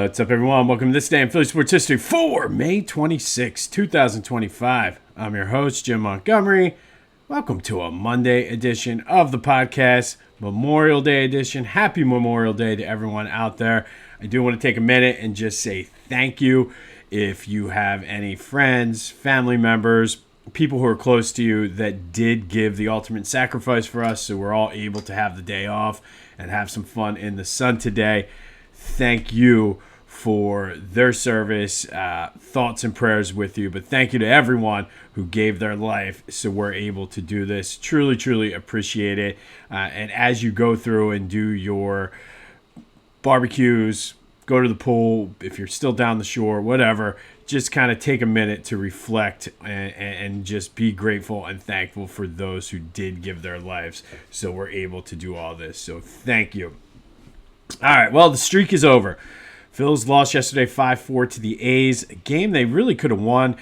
What's up, everyone? Welcome to this day in Philly sports history for May 26, 2025. I'm your host, Jim Montgomery. Welcome to a Monday edition of the podcast, Memorial Day edition. Happy Memorial Day to everyone out there. I do want to take a minute and just say thank you. If you have any friends, family members, people who are close to you that did give the ultimate sacrifice for us, so we're all able to have the day off and have some fun in the sun today, thank you for their service, thoughts and prayers with you. But thank you to everyone who gave their life so we're able to do this. Truly, truly appreciate it. And as you go through and do your barbecues, go to the pool, if you're still down the shore, whatever, just kind of take a minute to reflect and just be grateful and thankful for those who did give their lives so we're able to do all this. So thank you. All right, well, the streak is over. Phillies lost yesterday 5-4 to the A's, a game they really could have won.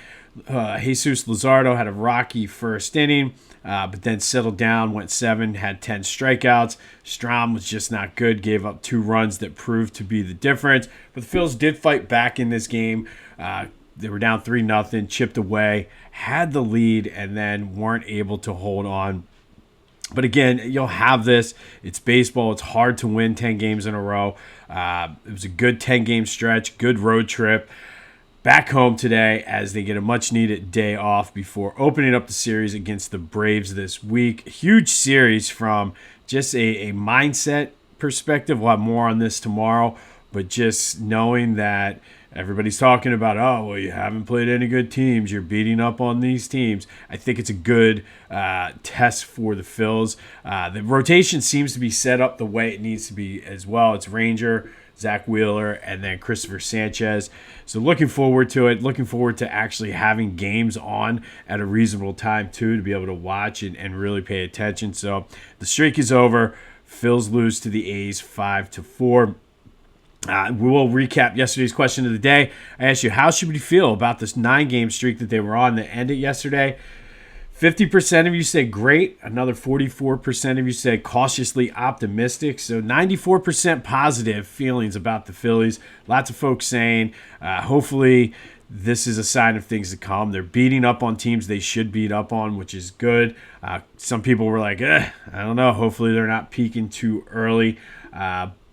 Jesus Luzardo had a rocky first inning, but then settled down, went 7, had 10 strikeouts. Strahm was just not good, gave up 2 runs that proved to be the difference. But the Phillies did fight back in this game. They were down 3-0, chipped away, had the lead, and then weren't able to hold on. But again, you'll have this. It's baseball. It's hard to win 10 games in a row. It was a good 10-game stretch, good road trip. Back home today as they get a much-needed day off before opening up the series against the Braves this week. Huge series from just a mindset perspective. We'll have more on this tomorrow. But just knowing that everybody's talking about, oh, well, you haven't played any good teams. You're beating up on these teams. I think it's a good test for the Phils. The rotation seems to be set up the way it needs to be as well. It's Ranger, Zach Wheeler, and then Christopher Sanchez. So looking forward to it. Looking forward to actually having games on at a reasonable time, too, to be able to watch and really pay attention. So the streak is over. Phils lose to the A's 5-4. We will recap yesterday's question of the day. I asked you, how should we feel about this 9-game streak that they were on that ended yesterday? 50% of you said great. Another 44% of you said cautiously optimistic. So 94% positive feelings about the Phillies. Lots of folks saying hopefully this is a sign of things to come. They're beating up on teams they should beat up on, which is good. Some people were like, I don't know. Hopefully they're not peaking too early.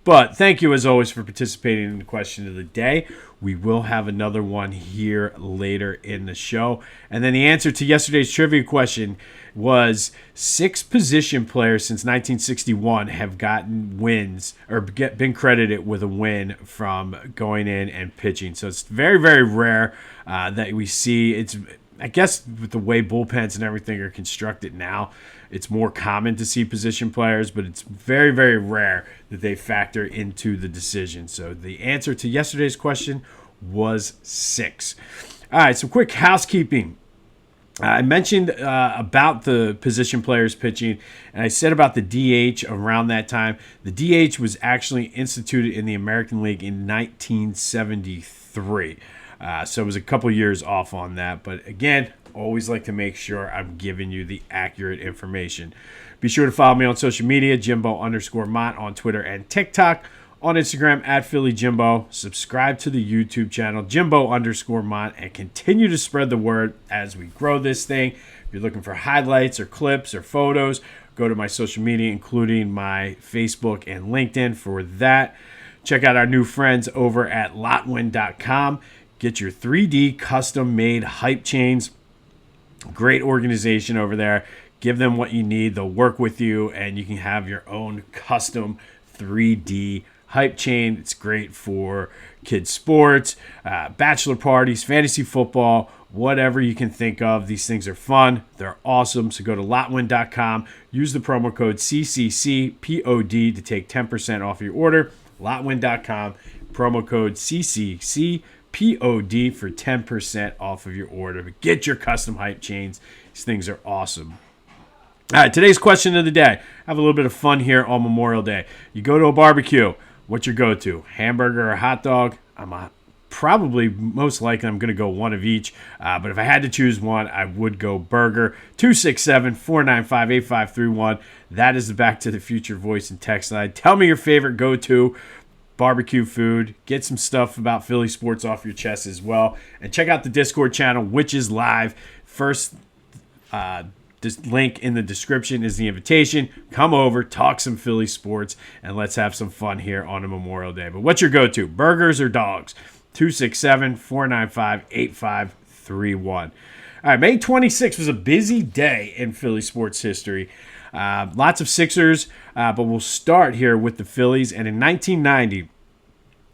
But thank you, as always, for participating in the question of the day. We will have another one here later in the show. And then the answer to yesterday's trivia question was 6 position players since 1961 have gotten wins or been credited with a win from going in and pitching. So it's very, very rare that we see. It's, I guess, with the way bullpens and everything are constructed now, it's more common to see position players, but it's very, very rare that they factor into the decision. So the answer to yesterday's question was 6. All right, some quick housekeeping. I mentioned about the position players pitching, and I said about the DH around that time. The DH was actually instituted in the American League in 1973. So it was a couple years off on that. But again, always like to make sure I'm giving you the accurate information. Be sure to follow me on social media, Jimbo_Mont on Twitter and TikTok. On Instagram, @PhillyJimbo. Subscribe to the YouTube channel, Jimbo_Mont, and continue to spread the word as we grow this thing. If you're looking for highlights or clips or photos, go to my social media, including my Facebook and LinkedIn for that. Check out our new friends over at Lotwin.com. Get your 3D custom-made hype chains. Great organization over there. Give them what you need. They'll work with you, and you can have your own custom 3D hype chain. It's great for kids' sports, bachelor parties, fantasy football, whatever you can think of. These things are fun. They're awesome. So go to Lotwin.com. Use the promo code CCCPOD to take 10% off your order. Lotwin.com. Promo code CCCPOD for 10% off of your order. But get your custom hype chains. These things are awesome. All right, today's question of the day. Have a little bit of fun here on Memorial Day. You go to a barbecue. What's your go-to? Hamburger or hot dog? Probably, most likely, I'm going to go one of each. But if I had to choose one, I would go burger. 267-495-8531. That is the Back to the Future voice and text line. Tell me your favorite go-to. barbecue food, get some stuff about Philly sports off your chest as well. And check out the Discord channel, which is live. First this link in the description is the invitation. Come over, talk some Philly sports, and let's have some fun here on a Memorial Day. But what's your go-to, burgers or dogs? 267-495-8531. All right, May 26th was a busy day in Philly sports history. Lots of Sixers, but we'll start here with the Phillies. And in 1990,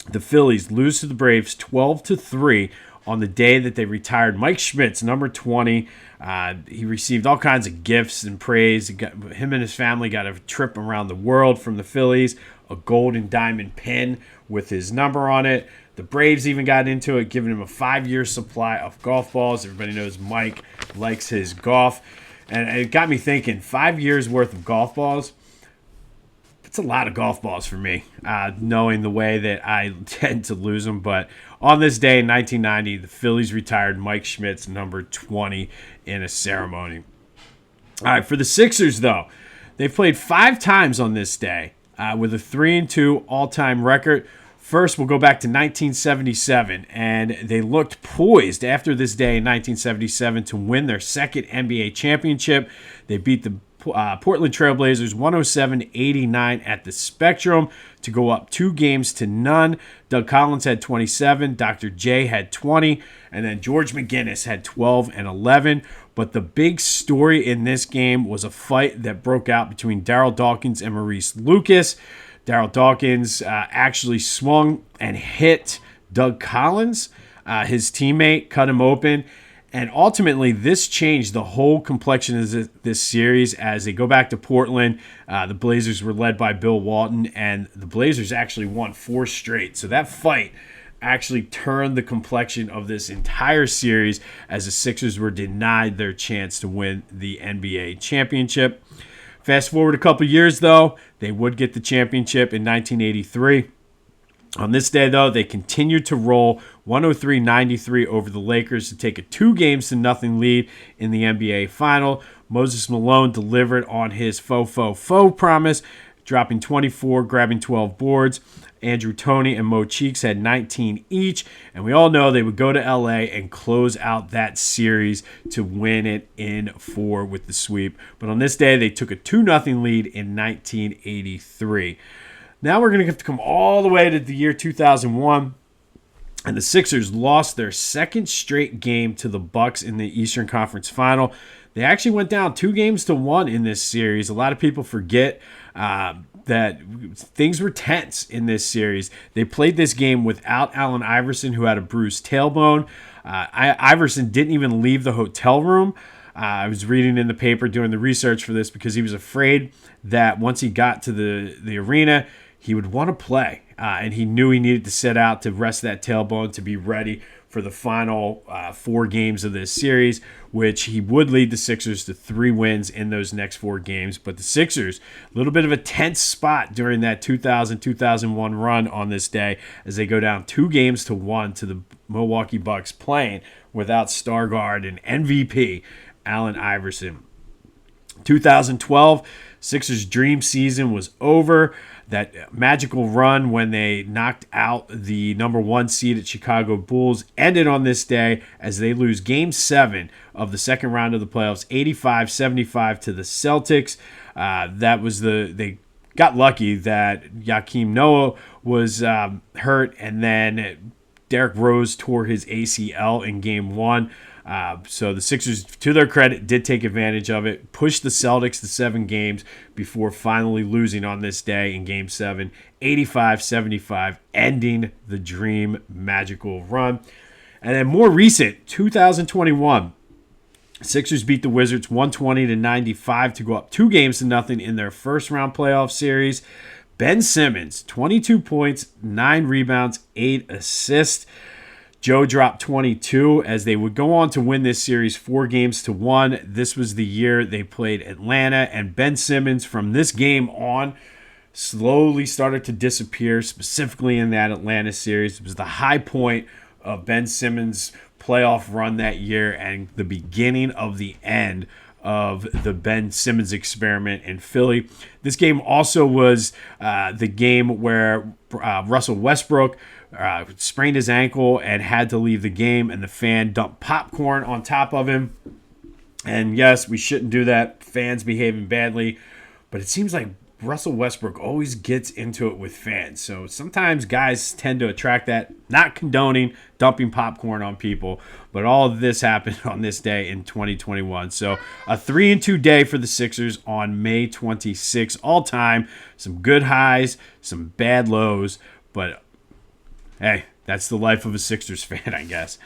the Phillies lose to the Braves 12-3 on the day that they retired Mike Schmidt's number 20. He received all kinds of gifts and praise. Him and his family got a trip around the world from the Phillies, a gold and diamond pin with his number on it. The Braves even got into it, giving him a 5-year supply of golf balls. Everybody knows Mike likes his golf. And it got me thinking, 5 years worth of golf balls, that's a lot of golf balls for me, knowing the way that I tend to lose them. But on this day in 1990, the Phillies retired Mike Schmidt's number 20 in a ceremony. All right, for the Sixers, though, they've played 5 times on this day with a 3-2 all-time record. First, we'll go back to 1977, and they looked poised after this day in 1977 to win their second NBA championship. They beat the Portland Trailblazers 107-89 at the Spectrum to go up 2-0. Doug Collins had 27, Dr. J had 20, and then George McGinnis had 12 and 11. But the big story in this game was a fight that broke out between Darryl Dawkins and Maurice Lucas. Darryl Dawkins actually swung and hit Doug Collins, his teammate, cut him open. And ultimately, this changed the whole complexion of this series as they go back to Portland. The Blazers were led by Bill Walton, and the Blazers actually won 4 straight. So that fight actually turned the complexion of this entire series as the Sixers were denied their chance to win the NBA championship. Fast forward a couple years, though, they would get the championship in 1983. On this day, though, they continued to roll 103-93 over the Lakers to take a 2-0 lead in the NBA final. Moses Malone delivered on his faux promise, dropping 24, grabbing 12 boards. Andrew Toney and Mo Cheeks had 19 each, and we all know they would go to LA and close out that series to win it in 4 with the sweep. But on this day, they took a 2-0 lead in 1983. Now we're going to have to come all the way to the year 2001, and the Sixers lost their second straight game to the Bucks in the Eastern Conference Final. They actually went down 2-1 in this series. A lot of people forget that things were tense in this series. They played this game without Allen Iverson, who had a bruised tailbone. Iverson didn't even leave the hotel room. I was reading in the paper doing the research for this because he was afraid that once he got to the arena, he would want to play. And he knew he needed to sit out to rest that tailbone to be ready for the final 4 games of this series, which he would lead the Sixers to 3 wins in those next 4 games. But the Sixers, a little bit of a tense spot during that 2000-2001 run on this day as they go down 2-1 to the Milwaukee Bucks, playing without star guard and MVP Allen Iverson. 2012, Sixers' dream season was over. That magical run when they knocked out the number 1 seed at Chicago Bulls ended on this day as they lose Game 7 of the second round of the playoffs, 85-75 to the Celtics. They got lucky that Joakim Noah was hurt, and then Derrick Rose tore his ACL in Game 1. So the Sixers, to their credit, did take advantage of it, pushed the Celtics to 7 games before finally losing on this day in Game 7, 85-75, ending the dream magical run. And then more recent, 2021, Sixers beat the Wizards 120-95 to go up 2-0 in their first round playoff series. Ben Simmons, 22 points, 9 rebounds, 8 assists. Joe dropped 22 as they would go on to win this series 4-1. This was the year they played Atlanta, and Ben Simmons from this game on slowly started to disappear, specifically in that Atlanta series. It was the high point of Ben Simmons' playoff run that year and the beginning of the end of the Ben Simmons experiment in Philly. This game also was the game where Russell Westbrook sprained his ankle and had to leave the game, and the fan dumped popcorn on top of him. And yes, we shouldn't do that. Fans behaving badly. But it seems like Russell Westbrook always gets into it with fans. So sometimes guys tend to attract that. Not condoning dumping popcorn on people. But all of this happened on this day in 2021. So a 3-2 day for the Sixers on May 26 all time. Some good highs, some bad lows. But hey, that's the life of a Sixers fan, I guess.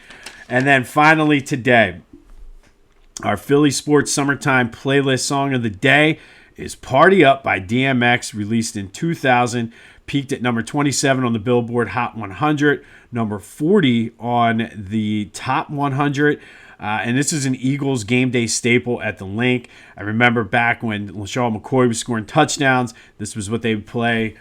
And then finally today, our Philly Sports Summertime Playlist Song of the Day is Party Up by DMX, released in 2000, peaked at number 27 on the Billboard Hot 100, number 40 on the Top 100. And this is an Eagles game day staple at the Link. I remember back when LaShawn McCoy was scoring touchdowns, this was what they would play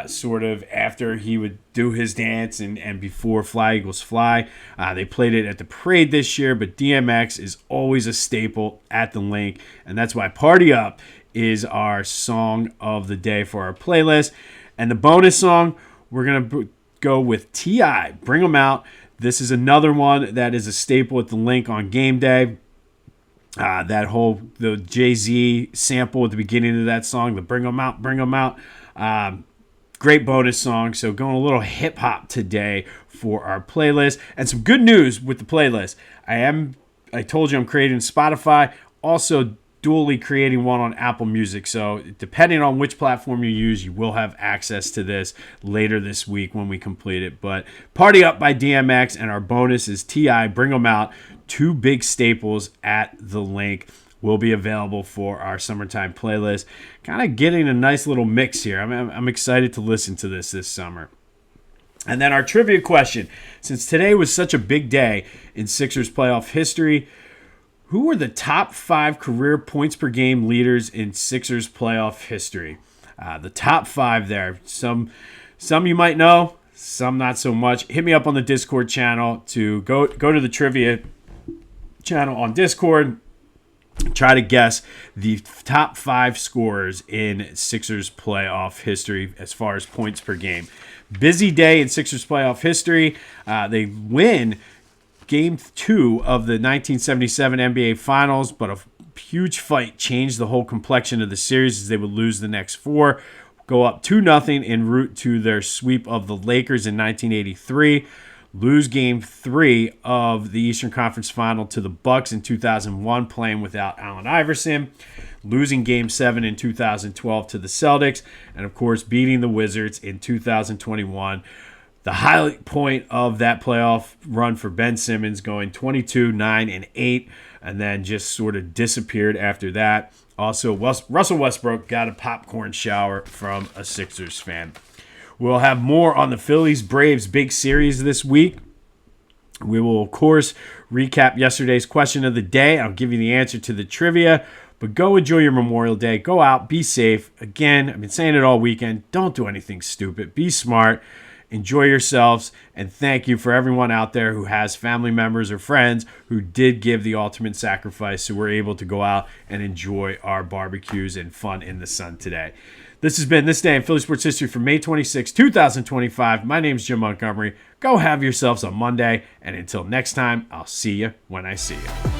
sort of after he would do his dance and before Fly Eagles Fly. They played it at the parade this year, but DMX is always a staple at the Link. And that's why Party Up is our song of the day for our playlist. And the bonus song, we're going to go with T.I., Bring 'Em Out. This is another one that is a staple at the Link on game day. The Jay-Z sample at the beginning of that song, the Bring 'Em Out, Bring 'Em Out. Great bonus song. So going a little hip-hop today for our playlist. And some good news with the playlist. I told you I'm creating Spotify. Also dually creating one on Apple Music. So depending on which platform you use, you will have access to this later this week when we complete it. But Party Up by DMX, and our bonus is T.I., Bring 'Em Out. Two big staples at the Link will be available for our summertime playlist. Kind of getting a nice little mix here. I'm excited to listen to this summer. And then our trivia question. Since today was such a big day in Sixers playoff history, who were the top 5 career points per game leaders in Sixers playoff history? The top 5 there. Some you might know, some not so much. Hit me up on the Discord channel to go to the trivia channel on Discord. Try to guess the top 5 scorers in Sixers playoff history as far as points per game. Busy day in Sixers playoff history. They win Game 2 of the 1977 NBA Finals, but a huge fight changed the whole complexion of the series as they would lose the next 4, go up 2-0 en route to their sweep of the Lakers in 1983, lose Game 3 of the Eastern Conference Final to the Bucks in 2001, playing without Allen Iverson, losing Game 7 in 2012 to the Celtics, and of course beating the Wizards in 2021. The highlight point of that playoff run for Ben Simmons, going 22, 9, and 8, and then just sort of disappeared after that. Also, Russell Westbrook got a popcorn shower from a Sixers fan. We'll have more on the Phillies-Braves big series this week. We will, of course, recap yesterday's question of the day. I'll give you the answer to the trivia. But go enjoy your Memorial Day. Go out. Be safe. Again, I've been saying it all weekend. Don't do anything stupid. Be smart. Enjoy yourselves, and thank you for everyone out there who has family members or friends who did give the ultimate sacrifice so we're able to go out and enjoy our barbecues and fun in the sun today. This has been This Day in Philly Sports History for May 26, 2025. My name is Jim Montgomery. Go have yourselves a Monday, and until next time, I'll see you when I see you.